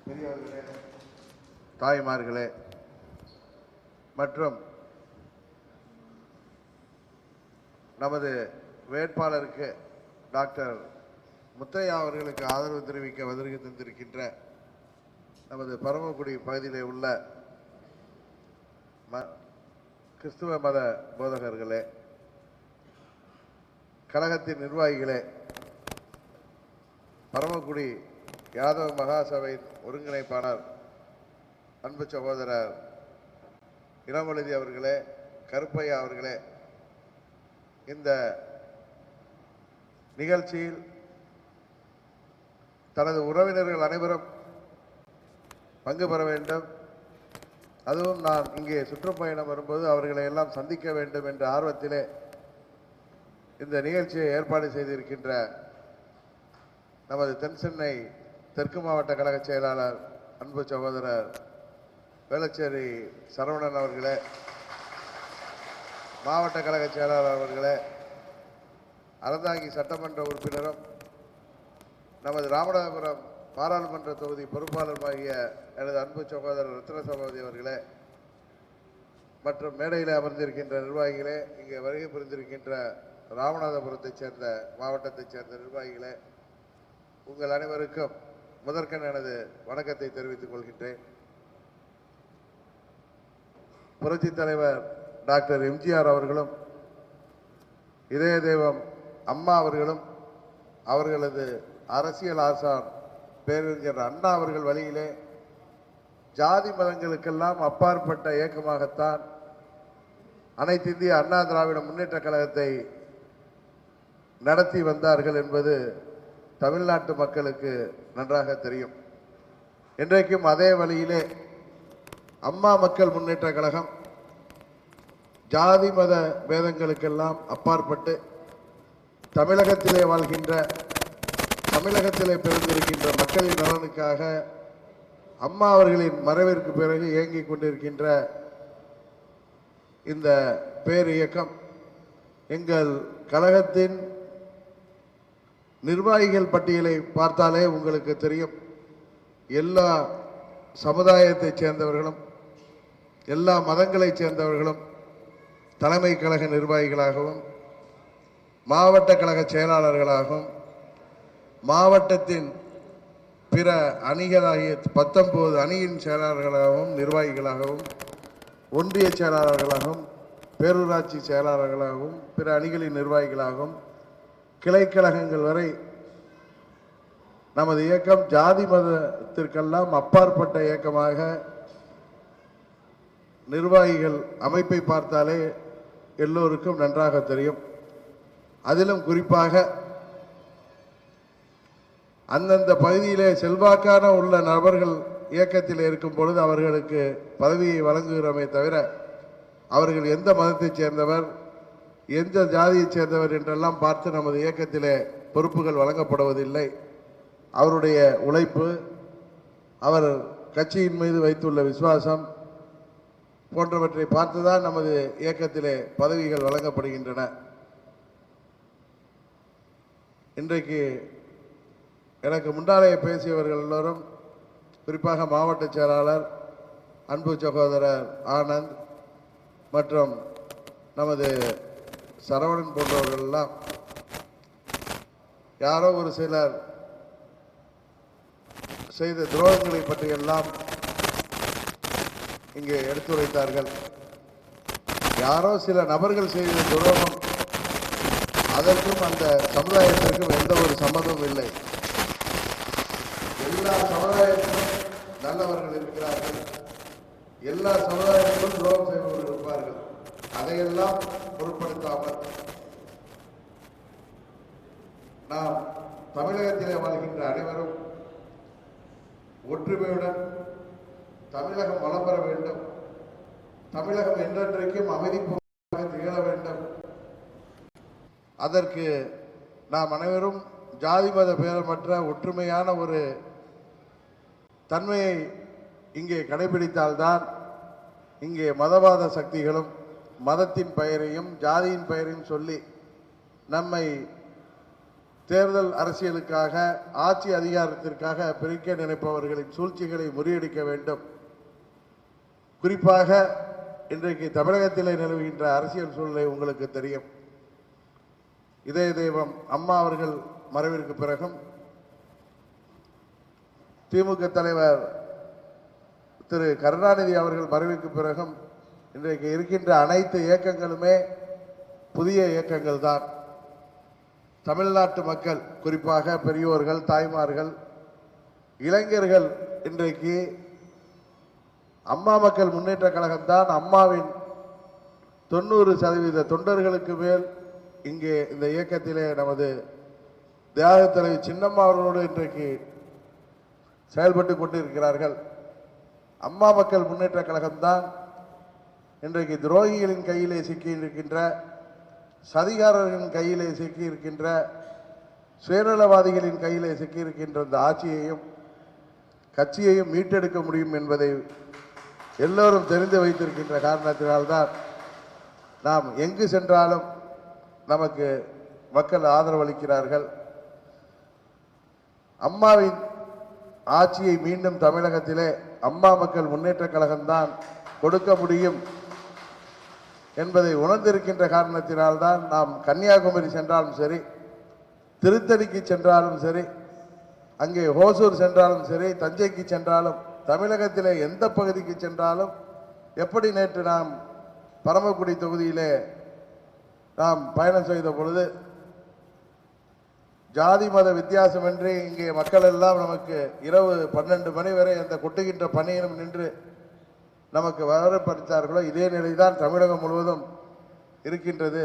பெரியவர்களே, தாய்மார்களே மற்றும் நமது வேட்பாளருக்கு டாக்டர் முத்தையா அவர்களுக்கு ஆதரவு தெரிவிக்க வருகை தந்திருக்கின்ற நமது பரமக்குடி பகுதியிலே உள்ள கிறிஸ்துவ மத போதகர்களே, கழகத்தின் நிர்வாகிகளே, பரமக்குடி யாதவ மகாசபையின் ஒருங்கிணைப்பாளர் அன்பு சகோதரர் இளமொழி அவர்களே, கருப்பையா அவர்களே, இந்த நிகழ்ச்சியில் தனது உறவினர்கள் அனைவரும் பங்கு பெற வேண்டும். அதுவும் நான் இங்கே சுற்றுப்பயணம் வரும்போது அவர்களை எல்லாம் சந்திக்க வேண்டும் என்ற ஆர்வத்திலே இந்த நிகழ்ச்சியை ஏற்பாடு செய்திருக்கின்ற நமது தென்சென்னை தெற்கு மாவட்ட கழக செயலாளர் அன்பு சகோதரர் வேளச்சேரி சரவணன் அவர்களே, மாவட்ட கழக செயலாளர் அவர்களே, அறந்தாங்கி சட்டமன்ற உறுப்பினரும் நமது ராமநாதபுரம் பாராளுமன்ற தொகுதி பொறுப்பாளருமாகிய எனது அன்பு சகோதரர் ரத்ன சபாபதி அவர்களே மற்றும் மேடையில் அமர்ந்திருக்கின்ற நிர்வாகிகளே, இங்கே வருகை புரிந்திருக்கின்ற ராமநாதபுரத்தைச் சேர்ந்த மாவட்டத்தைச் சேர்ந்த நிர்வாகிகளே, உங்கள் அனைவருக்கும் முதற்கண் எனது வணக்கத்தை தெரிவித்துக் கொள்கின்றேன். புரட்சித் தலைவர் டாக்டர் எம்ஜிஆர் அவர்களும் இதய தெய்வம் அம்மா அவர்களும் அவர்களது அரசியல் ஆசான் பேரறிஞர் அண்ணா அவர்கள் வழியிலே ஜாதி மதங்களுக்கெல்லாம் அப்பாற்பட்ட இயக்கமாகத்தான் அனைத்து இந்திய அண்ணா திராவிட முன்னேற்ற கழகத்தை நடத்தி வந்தார்கள் என்பது தமிழ்நாட்டு மக்களுக்கு நன்றாக தெரியும். இன்றைக்கும் அதே வழியிலே அம்மா மக்கள் முன்னேற்ற கழகம் ஜாதி மத பேதங்களுக்கெல்லாம் அப்பாற்பட்டு தமிழகத்திலே வாழ்கின்ற, தமிழகத்திலே பிறந்திருக்கின்ற மக்களின் நலனுக்காக அம்மா அவர்களின் மறைவிற்கு பிறகு இயங்கிக் கொண்டிருக்கின்ற இந்த பேர் இயக்கம் எங்கள் கழகத்தின் நிர்வாகிகள் பட்டியலை பார்த்தாலே உங்களுக்கு தெரியும். எல்லா சமுதாயத்தைச் சேர்ந்தவர்களும் எல்லா மதங்களைச் சேர்ந்தவர்களும் தலைமை கழக நிர்வாகிகளாகவும் மாவட்ட கழக செயலாளர்களாகவும் மாவட்டத்தின் பிற அணிகளாகிய 19 அணியின் செயலாளர்களாகவும் நிர்வாகிகளாகவும் ஒன்றிய செயலாளர்களாகவும் பேரூராட்சி செயலாளர்களாகவும் பிற அணிகளின் நிர்வாகிகளாகவும் கிளைக்கழகங்கள் வரை நமது இயக்கம் ஜாதி மதத்திற்கெல்லாம் அப்பாற்பட்ட இயக்கமாக நிர்வாகிகள் அமைப்பை பார்த்தாலே எல்லோருக்கும் நன்றாக தெரியும். அதிலும் குறிப்பாக அந்தந்த பகுதியிலே செல்வாக்கான உள்ள நபர்கள் இயக்கத்தில் இருக்கும் பொழுது அவர்களுக்கு பதவியை வழங்குகிறோமே தவிர அவர்கள் எந்த மதத்தைச் சேர்ந்தவர், எந்த ஜாதியைச் சேர்ந்தவர் என்றெல்லாம் பார்த்து நமது இயக்கத்திலே பொறுப்புகள் வழங்கப்படுவதில்லை. அவருடைய உழைப்பு, அவர் கட்சியின் மீது வைத்துள்ள விசுவாசம் போன்றவற்றை பார்த்துதான் நமது இயக்கத்திலே பதவிகள் வழங்கப்படுகின்றன. இன்றைக்கு எனக்கு முன்னாலே பேசியவர்கள் எல்லோரும், குறிப்பாக மாவட்ட செயலாளர் அன்பு சகோதரர் ஆனந்த் மற்றும் நமது சரவணன் போன்றவர்கள் எல்லாம் யாரோ ஒரு சிலர் செய்த துரோகங்களை பற்றியெல்லாம் இங்கே எடுத்துரைத்தார்கள். யாரோ சில நபர்கள் செய்த துரோகம், அதற்கும் அந்த சமுதாயத்திற்கும் எந்த ஒரு சம்மதமும் இல்லை. எல்லா சமுதாயத்திலும் நல்லவர்கள் இருக்கிறார்கள், எல்லா சமுதாயத்திலும் துரோகம் செய்பவர்கள் இருப்பார்கள். அதையெல்லாம் பொருட்படுத்தாமல் நாம் தமிழகத்திலே வாழ்கின்ற அனைவரும் ஒற்றுமையுடன் தமிழகம் வளம் பெற வேண்டும், தமிழகம் என்றென்றைக்கும் அமைதிப்பூர்வமாக திகழ வேண்டும். அதற்கு நாம் அனைவரும் ஜாதி மத பேதமற்ற ஒற்றுமையான ஒரு தன்மையை இங்கே கடைபிடித்தால்தான் இங்கே மதவாத சக்திகளும் மதத்தின் பெயரையும் ஜாதியின் பெயரையும் சொல்லி நம்மை தேர்தல் அரசியலுக்காக, ஆட்சி அதிகாரத்திற்காக பிரிக்க நினைப்பவர்களின் சூழ்ச்சிகளை முறியடிக்க வேண்டும். குறிப்பாக இன்றைக்கு தமிழகத்திலே நிலவுகின்ற அரசியல் சூழ்நிலை உங்களுக்கு தெரியும். இதய தெய்வம் அம்மா அவர்கள் மறைவிற்கு பிறகும் திமுக தலைவர் திரு கருணாநிதி அவர்கள் மறைவுக்கு பிறகும் இன்றைக்கு இருக்கின்ற அனைத்து இயக்கங்களுமே புதிய இயக்கங்கள் தான். தமிழ்நாட்டு மக்கள், குறிப்பாக பெரியோர்கள், தாய்மார்கள், இளைஞர்கள் இன்றைக்கு அம்மா மக்கள் முன்னேற்ற கழகம்தான் அம்மாவின் 90% தொண்டர்களுக்கு மேல் இங்கே இந்த இயக்கத்திலே நமது தியாக தலைவி சின்னம்மா அவர்களோடு இன்றைக்கு செயல்பட்டு கொண்டிருக்கிறார்கள். அம்மா மக்கள் முன்னேற்ற கழகம்தான் இன்றைக்கு துரோகிகளின் கையிலே சிக்கி இருக்கின்ற, சதிகாரர்களின் கையிலே சிக்கி இருக்கின்ற, சுயநலவாதிகளின் கையிலே சிக்கி இருக்கின்ற இந்த ஆட்சியையும் கட்சியையும் மீட்டெடுக்க முடியும் என்பதை எல்லோரும் தெரிந்து வைத்திருக்கின்ற காரணத்தினால்தான் நாம் எங்கு சென்றாலும் நமக்கு மக்கள் ஆதரவு அளிக்கிறார்கள். அம்மாவின் ஆட்சியை மீண்டும் தமிழகத்திலே அம்மா மக்கள் முன்னேற்ற கழகம்தான் கொடுக்க முடியும் என்பதை உணர்ந்திருக்கின்ற காரணத்தினால்தான் நாம் கன்னியாகுமரி சென்றாலும் சரி, திருத்தணிக்கு சென்றாலும் சரி, அங்கே ஹோசூர் சென்றாலும் சரி, தஞ்சைக்கு சென்றாலும், தமிழகத்திலே எந்த பகுதிக்கு சென்றாலும், எப்படி நேற்று நாம் பரமக்குடி தொகுதியிலே நாம் பயணம் செய்த பொழுது ஜாதி மத வித்தியாசமின்றி இங்கே மக்கள் எல்லாம் நமக்கு இரவு 12 மணி வரை அந்த கொட்டுகின்ற பணியிலும் நின்று நமக்கு வரப்படுத்தார்களோ, இதே நிலைதான் தமிழகம் முழுவதும் இருக்கின்றது.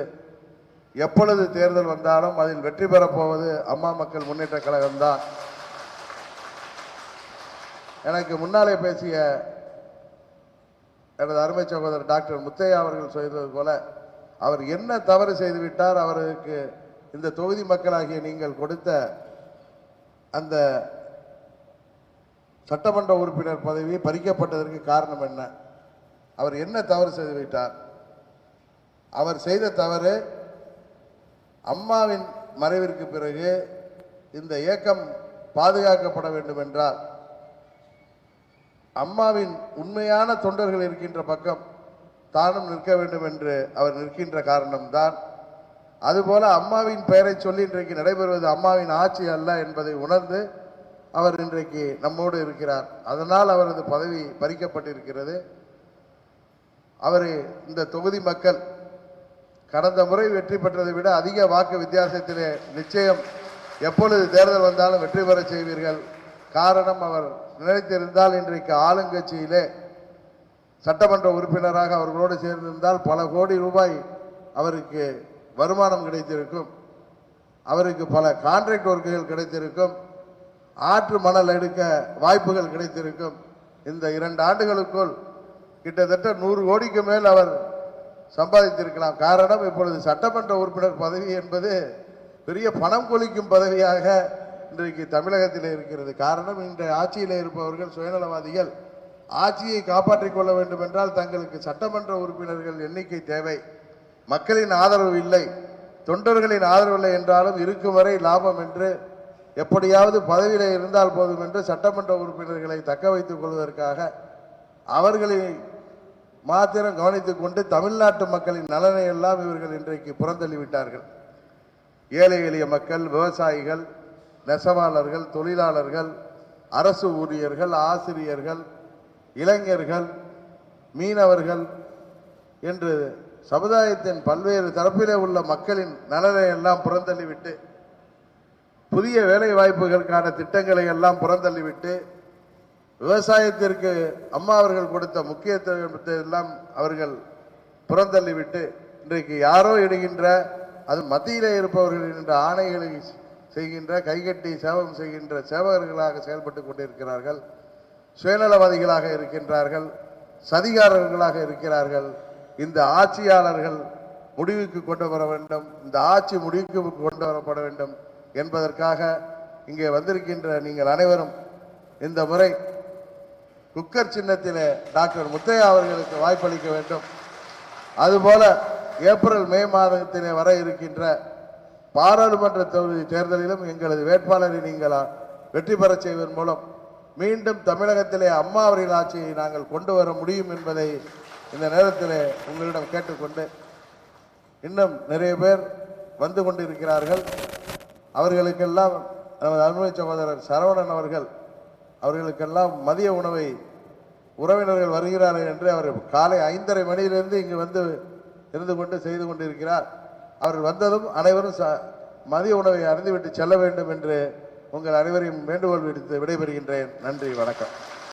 எப்பொழுது தேர்தல் வந்தாலும் அதில் வெற்றி பெறப்போவது அம்மா மக்கள் முன்னேற்ற கழகம்தான். எனக்கு முன்னாலே பேசிய எனது அருமை சகோதரர் டாக்டர் முத்தையா அவர்கள் சொல்வது போல, அவர் என்ன தவறு செய்துவிட்டார், அவருக்கு இந்த தொகுதி மக்களாகிய நீங்கள் கொடுத்த அந்த சட்டமன்ற உறுப்பினர் பதவி பறிக்கப்பட்டதற்கு காரணம் என்ன? அவர் என்ன தவறு செய்துவிட்டார்? அவர் செய்த தவறு, அம்மாவின் மறைவிற்கு பிறகு இந்த இயக்கம் பாதுகாக்கப்பட வேண்டும் என்றால் அம்மாவின் உண்மையான தொண்டர்கள் இருக்கின்ற பக்கம் தானும் நிற்க வேண்டும் என்று அவர் நிற்கின்ற காரணம்தான். அதுபோல அம்மாவின் பெயரை சொல்லி இன்றைக்கு நடைபெறுவது அம்மாவின் ஆட்சி அல்ல என்பதை உணர்ந்து அவர் இன்றைக்கு நம்மோடு இருக்கிறார். அதனால் அவரது பதவி பறிக்கப்பட்டிருக்கிறது. அவர் இந்த தொகுதி மக்கள் கடந்த முறை வெற்றி பெற்றதை விட அதிக வாக்கு வித்தியாசத்திலே நிச்சயம் எப்பொழுது தேர்தல் வந்தாலும் வெற்றி பெற செய்வீர்கள். காரணம், அவர் நினைத்திருந்தால் இன்றைக்கு ஆளுங்கட்சியிலே சட்டமன்ற உறுப்பினராக அவர்களோடு சேர்ந்திருந்தால் பல கோடி ரூபாய் அவருக்கு வருமானம் கிடைத்திருக்கும். அவருக்கு பல கான்ட்ராக்ட் ஒர்க்குகள் கிடைத்திருக்கும். ஆற்று மணல் எடுக்க வாய்ப்புகள் கிடைத்திருக்கும். இந்த 2 ஆண்டுகளுக்குள் கிட்டத்தட்ட 100 கோடிக்கு மேல் அவர் சம்பாதித்திருக்கலாம். காரணம், இப்பொழுது சட்டமன்ற உறுப்பினர் பதவி என்பது பெரிய பணம் கொளிக்கும் பதவியாக இன்றைக்கு தமிழகத்தில் இருக்கிறது. காரணம், இன்றைய ஆட்சியில் இருப்பவர்கள் சுயநலவாதிகள். ஆட்சியை காப்பாற்றிக் கொள்ள வேண்டும் என்றால் தங்களுக்கு சட்டமன்ற உறுப்பினர்கள் எண்ணிக்கை தேவை. மக்களின் ஆதரவு இல்லை, தொண்டர்களின் ஆதரவு இல்லை என்றாலும் இருக்கும் வரை லாபம் என்று, எப்படியாவது பதவியிலே இருந்தால் போதும் என்று சட்டமன்ற உறுப்பினர்களை தக்க வைத்துக் கொள்வதற்காக அவர்களை மாத்திரம் கவனித்துக் கொண்டு தமிழ்நாட்டு மக்களின் நலனை எல்லாம் இவர்கள் இன்றைக்கு புறந்தள்ளிவிட்டார்கள். ஏழை எளிய மக்கள், விவசாயிகள், நெசவாளர்கள், தொழிலாளர்கள், அரசு ஊழியர்கள், ஆசிரியர்கள், இளைஞர்கள், மீனவர்கள் என்று சமுதாயத்தின் பல்வேறு தரப்பிலே உள்ள மக்களின் நலனை எல்லாம் புறந்தள்ளிவிட்டு, புதிய வேலை வாய்ப்புகளுக்கான திட்டங்களை எல்லாம் புறந்தள்ளிவிட்டு, விவசாயத்திற்கு அம்மா அவர்கள் கொடுத்த முக்கியத்துவத்தை எல்லாம் அவர்கள் புறந்தள்ளிவிட்டு, இன்றைக்கு யாரோ இடுகின்ற, அது மத்தியிலே இருப்பவர்கள் என்ற ஆணைகளை செய்கின்ற, கைகட்டி சேவகம் செய்கின்ற சேவகர்களாக செயல்பட்டு கொண்டிருக்கிறார்கள். சுயநலவாதிகளாக இருக்கின்றார்கள், சதிகாரர்களாக இருக்கிறார்கள். இந்த ஆட்சியாளர்கள் முடிவுக்கு கொண்டு வர வேண்டும், இந்த ஆட்சி முடிவுக்கு கொண்டு வரப்பட வேண்டும் என்பதற்காக இங்கே வந்திருக்கின்ற நீங்கள் அனைவரும் இந்த முறை குக்கர் சின்னத்திலே டாக்டர் முத்தையா அவர்களுக்கு வாய்ப்பளிக்க வேண்டும். அதுபோல ஏப்ரல் மே மாதத்திலே வர இருக்கின்ற பாராளுமன்ற தொகுதி தேர்தலிலும் எங்களது வேட்பாளரை நீங்கள் வெற்றி பெறச் செய்வதன் மூலம் மீண்டும் தமிழகத்திலே அம்மா அவர்கள் ஆட்சியை நாங்கள் கொண்டு வர முடியும் என்பதை இந்த நேரத்தில் உங்களிடம் கேட்டுக்கொண்டு, இன்னும் நிறைய பேர் வந்து கொண்டிருக்கிறார்கள். அவர்களுக்கெல்லாம் நமது அருமை சகோதரர் சரவணன் அவர்களுக்கெல்லாம் மதிய உணவை உறவினர்கள் வருகிறார்கள் என்று அவர் காலை 5:30 மணியிலிருந்து இங்கு வந்து இருந்து கொண்டு செய்து கொண்டிருக்கிறார். அவர்கள் வந்ததும் அனைவரும் மதிய உணவை அருந்திவிட்டு செல்ல வேண்டும் என்று உங்கள் அனைவரையும் வேண்டுகோள் விடுத்து விடைபெறுகின்றேன். நன்றி, வணக்கம்.